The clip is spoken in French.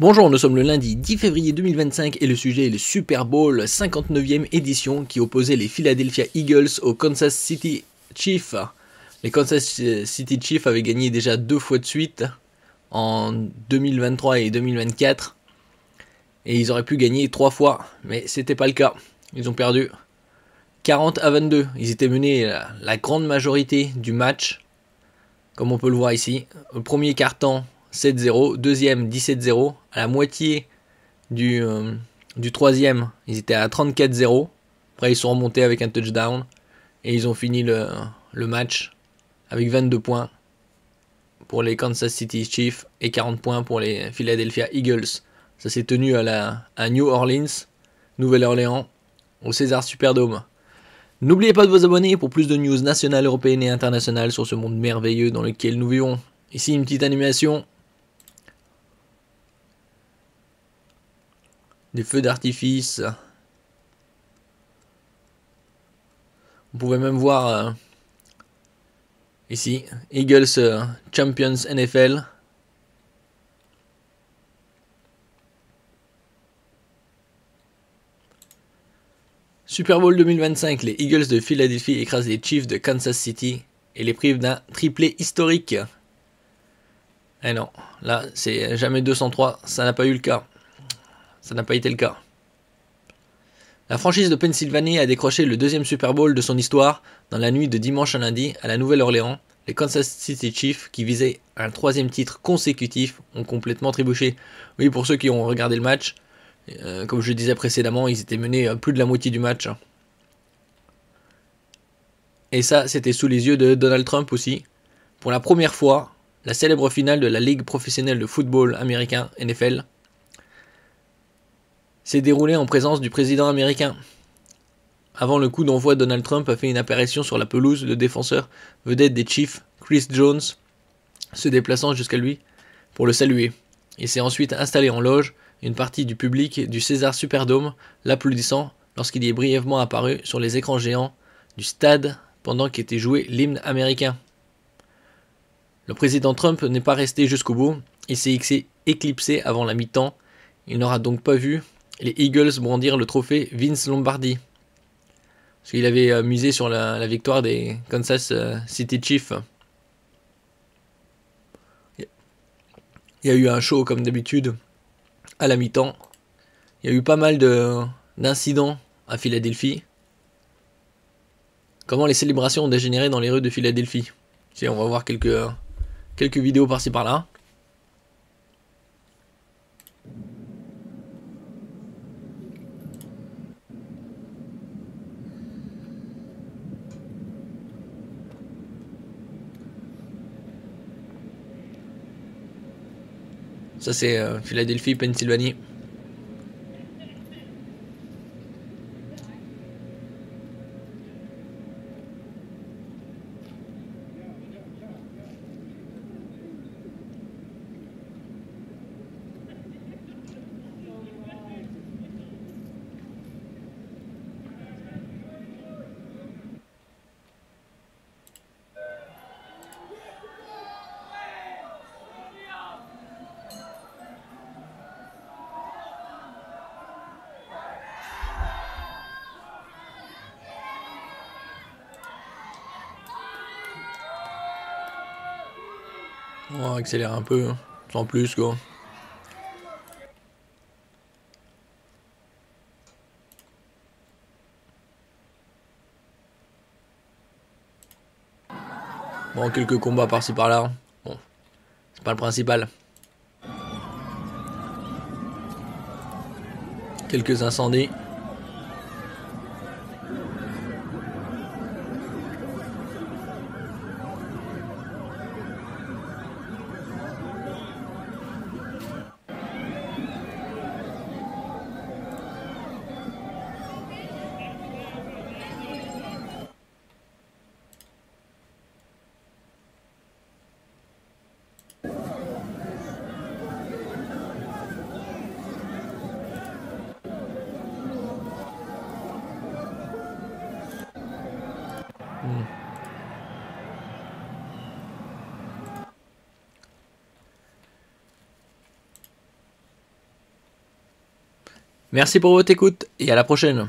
Bonjour, nous sommes le lundi 10 février 2025 et le sujet est le Super Bowl 59e édition qui opposait les Philadelphia Eagles aux Kansas City Chiefs. Les Kansas City Chiefs avaient gagné déjà 2 fois de suite en 2023 et 2024 et ils auraient pu gagner 3 fois, mais c'était pas le cas. Ils ont perdu 40-22. Ils étaient menés la grande majorité du match, comme on peut le voir ici. Le premier quart-temps 7-0, deuxième 17-0, à la moitié du troisième, ils étaient à 34-0. Après ils sont remontés avec un touchdown et ils ont fini le match avec 22 points pour les Kansas City Chiefs et 40 points pour les Philadelphia Eagles. Ça s'est tenu à New Orleans, Nouvelle-Orléans, au Caesars Superdome. N'oubliez pas de vous abonner pour plus de news nationales, européennes et internationales sur ce monde merveilleux dans lequel nous vivons. Ici une petite animation. Des feux d'artifice. On pouvait même voir ici Eagles Champions NFL. Super Bowl 2025, les Eagles de Philadelphie écrasent les Chiefs de Kansas City et les privent d'un triplé historique. Eh non, là c'est jamais 203, ça n'a pas eu le cas. Ça n'a pas été le cas. La franchise de Pennsylvanie a décroché le deuxième Super Bowl de son histoire dans la nuit de dimanche à lundi à la Nouvelle-Orléans. Les Kansas City Chiefs, qui visaient un troisième titre consécutif, ont complètement trébuché. Oui, pour ceux qui ont regardé le match, comme je le disais précédemment, ils étaient menés plus de la moitié du match. Et ça, c'était sous les yeux de Donald Trump aussi. Pour la première fois, la célèbre finale de la Ligue professionnelle de football américain, NFL, s'est déroulé en présence du président américain. Avant le coup d'envoi, Donald Trump a fait une apparition sur la pelouse, le défenseur vedette des Chiefs, Chris Jones, se déplaçant jusqu'à lui pour le saluer. Il s'est ensuite installé en loge, une partie du public du Caesars Superdome l'applaudissant lorsqu'il y est brièvement apparu sur les écrans géants du stade pendant qu'était joué l'hymne américain. Le président Trump n'est pas resté jusqu'au bout, il s'est éclipsé avant la mi-temps, il n'aura donc pas vu les Eagles brandirent le trophée Vince Lombardi. Parce qu'il avait misé sur la victoire des Kansas City Chiefs. Il y a eu un show comme d'habitude à la mi-temps. Il y a eu pas mal d'incidents à Philadelphie. Comment les célébrations ont dégénéré dans les rues de Philadelphie. On va voir quelques vidéos par-ci par-là. Ça c'est Philadelphie, Pennsylvanie. On va accélérer un peu, sans plus quoi. Bon, quelques combats par-ci par-là. Bon, c'est pas le principal. Quelques incendies. Merci pour votre écoute et à la prochaine.